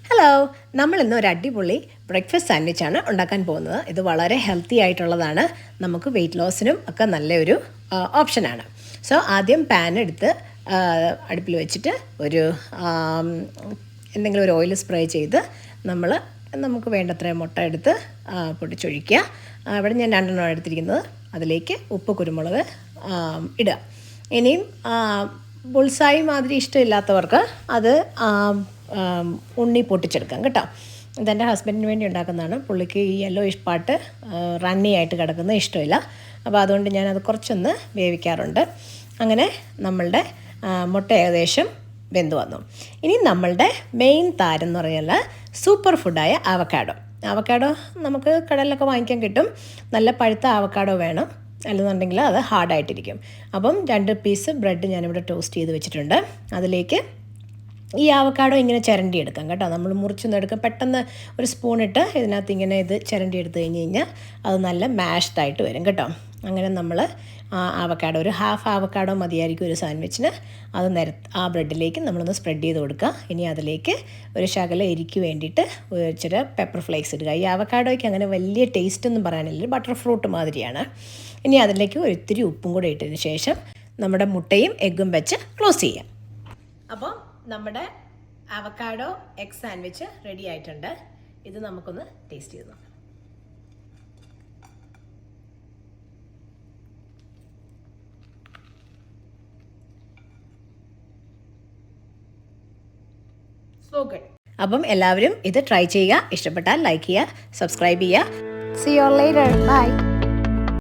Hello, നമ്മൾ ഇന്ന് ഒരു അടിപൊളി ബ്രേക്ക്ഫാസ്റ്റ് സാൻഡ്വിച്ചാണ് ഉണ്ടാക്കാൻ പോകുന്നത്. ഇത് വളരെ ഹെൽത്തി ആയിട്ടുള്ളതാണ്. നമുക്ക് വെയിറ്റ് ലോസിനും ഒക്കെ നല്ലൊരു ഓപ്ഷനാണ്. സോ ആദ്യം പാൻ എടുത്ത് അടുപ്പിൽ വെച്ചിട്ട് എന്തെങ്കിലും ഒരു ഓയിൽ സ്പ്രേ ചെയ്ത് നമുക്ക് വേണ്ടത്ര മുട്ട എടുത്ത് പൊട്ടിച്ചൊഴിക്കുക. ഇവിടെ ഞാൻ 2 എടുത്തിരിക്കുന്നത്. അതിലേക്ക് ഉപ്പ്, കുരുമുളക് ഇടുക. ഇനിയും ബുൾസായി മാതിരി ഇഷ്ടമില്ലാത്തവർക്ക് അത് ഉണ്ണി പൊട്ടിച്ചെടുക്കാം കേട്ടോ. ഇതെൻ്റെ ഹസ്ബൻഡിന് വേണ്ടി ഉണ്ടാക്കുന്നതാണ്. പുള്ളിക്ക് ഈ യെല്ലോയിഷ് പാർട്ട് റണ്ണി ആയിട്ട് കിടക്കുന്നത് ഇഷ്ടമില്ല. അപ്പോൾ അതുകൊണ്ട് ഞാനത് കുറച്ചൊന്ന് വേവിക്കാറുണ്ട്. അങ്ങനെ നമ്മളുടെ മുട്ട ഏകദേശം വെന്ത് വന്നു. ഇനി നമ്മളുടെ മെയിൻ താരം എന്ന് പറഞ്ഞാൽ സൂപ്പർ ഫുഡായ അവക്കാഡോ നമുക്ക് കടലിലൊക്കെ വാങ്ങിക്കാൻ കിട്ടും. നല്ല പഴുത്ത അവക്കാഡോ വേണം, അല്ലെന്നുണ്ടെങ്കിൽ അത് ഹാർഡായിട്ടിരിക്കും. അപ്പം 2 പീസ് ബ്രെഡ് ഞാനിവിടെ ടോസ്റ്റ് ചെയ്ത് വെച്ചിട്ടുണ്ട്. അതിലേക്ക് ഈ അവക്കാഡോ ഇങ്ങനെ ചിരണ്ടി എടുക്കാം കേട്ടോ. നമ്മൾ മുറിച്ചൊന്നും എടുക്കാം. പെട്ടെന്ന് ഒരു സ്പൂണിട്ട് ഇതിനകത്ത് ഇങ്ങനെ ഇത് ചിരണ്ടി എടുത്ത് കഴിഞ്ഞാൽ അത് നല്ല മാഷ്ഡായിട്ട് വരും കേട്ടോ. അങ്ങനെ നമ്മൾ അവക്കാഡോ ഒരു ഹാഫ് അവക്കാഡോ മതിയായിരിക്കും ഒരു സാൻഡ്വിച്ചിന്. അത് ആ ബ്രെഡിലേക്ക് നമ്മളൊന്ന് സ്പ്രെഡ് ചെയ്ത് കൊടുക്കുക. ഇനി അതിലേക്ക് ഒരു ശകല എരിക്ക് വേണ്ടിയിട്ട് ഇച്ചിരി പെപ്പർ ഫ്ലേക്സ് ഇടുക. ഈ അവക്കാഡോയ്ക്ക് അങ്ങനെ വലിയ ടേസ്റ്റ് ഒന്നും പറയാനില്ല, ബട്ടർ ഫ്രൂട്ട് മാതിരിയാണ്. ഇനി അതിലേക്ക് ഒരിത്തിരി ഉപ്പും കൂടെ ഇട്ടതിന് ശേഷം നമ്മുടെ മുട്ടയും എഗ്ഗും വെച്ച് ക്ലോസ് ചെയ്യാം. അപ്പോൾ നമ്മുടെ അവക്കാഡോ എഗ് സാൻഡ്വിച്ച് റെഡി ആയിട്ടുണ്ട്. ഇത് നമുക്കൊന്ന് ടേസ്റ്റ് ചെയ്ത് നോക്കാം. So good. അപ്പം എല്ലാവരും ഇത് ട്രൈ ചെയ്യുക. ഇഷ്ടപ്പെട്ടാൽ ലൈക്ക് ചെയ്യുക, സബ്സ്ക്രൈബ് ചെയ്യുക. See you later. Bye.